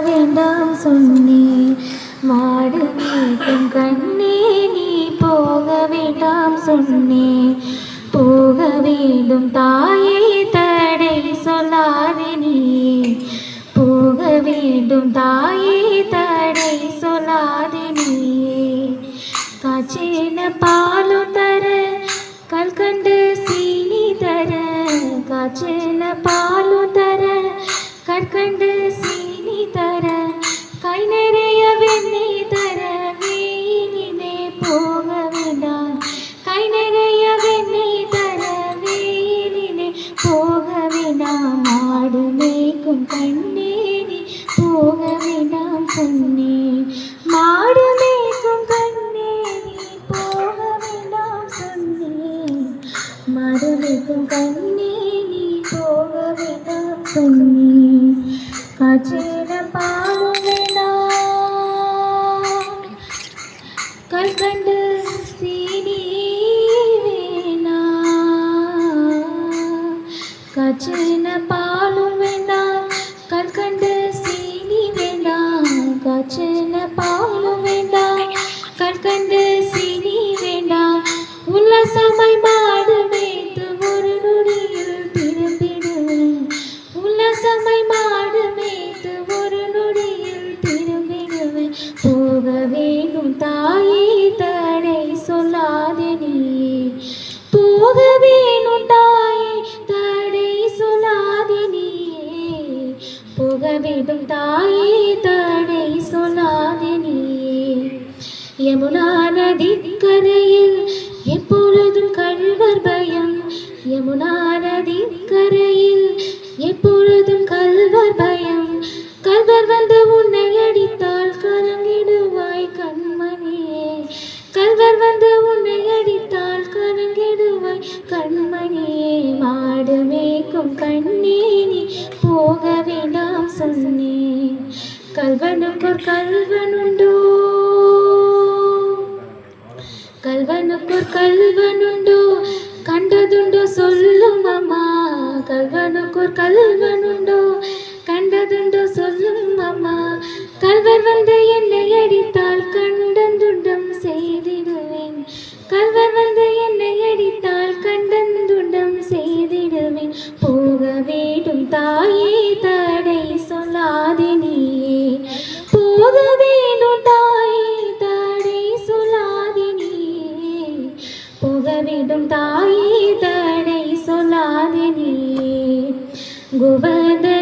வேண்டாம் சொன்னேன் மாடு மேய்க்கும் கண்ணே நீ போக வேண்டாம் சொன்னேன் போக வேண்டும் தாயே தடை சொல்லாதே நீ போக வேண்டும் தாயே தடை சொல்லாதே நீ காய்ச்சின பாலும் தர கல்கண்டு சீனி தர காய்ச்சின பாலும் தர கற்கண்டு சீனி தர கை நிறைய வெண்ணெய் தர வெயிலிலே போக வேண்டாம் கை நிறைய வெண்ணெய் தர வெயிலிலே போக வேண்டாம் மாடு மேய்க்கும் கண்ணே நீ போக வேண்டாம் சொன்னேன் மாடு மேய்க்கும் கண்ணே நீ போக வேண்டாம் சொன்னேன் மாடு மேய்க்கும் கண்ணே நீ போக வேண்டாம் சொன்னேன் காய்ச்சின பாலும் வேண்டாம் கல்கண்டு சீனி வேண்டாம் காய்ச்சின பாலும் வேண்டாம் கல்கண்டு சீனி வேண்டாம் காய்ச்சின பாலும் வேண்டாம் கல்கண்டு சீனி வேண்டாம் உல்லாசமாய் மாடு மேய்த்து ஒரு நொடியில் திரும்பிடுவேன் உல்லாசமாய் மாடு மேய்த்து ஒரு நொடியில் திரும்பிடுவேன் போக வேண்டும் தாயே தடை சொல்லாதே நீ போக வேணும் தாயே தடை சொல்லாதே நீ போக வேண்டும் தாயே தடை சொல்லாதே நீ யமுனா நதிக்கரையில் எப்பொழுதும் கள்வர் பயம் யமுனா நதிக்கரையில் எப்பொழுதும் கள்வர் பயம் கள்வர் வந்து உன்னை அடித்தால் கலங்கிடுவாய் கண்மணியே கள்வர் வந்து உன்னை அடித்தால் கலங்கிடுவாய் கண்மணியே மாடு மேய்க்கும் கண்ணே நீ போக வேண்டாம் சொன்னேன் கல்வனுக்கொரு கல்வனுண்டோ கல்வனுக்கொரு கல்வனுண்டோ கண்டதுண்டோ சொல்லும் அம்மா கல்வனுக்கொரு கல்வனுண்டோ கண்டதுண்டோ சொல்லும் அம்மா கல்வர் வந்து என்னை அடித்தால் கண்டந்துண்டம் செய்திடுவேன் கல்வர் வந்து என்னை அடித்தால் கண்டந்துண்டம் செய்திடுவேன் போக வேண்டும் தாயே தடை சொல்லாதே நீயே போக வேண்டும் தாயே தடை சொல்லாதே நீயே போக வேண்டும் தாயே தடை சொல்லாதே நீயே கோவர்தன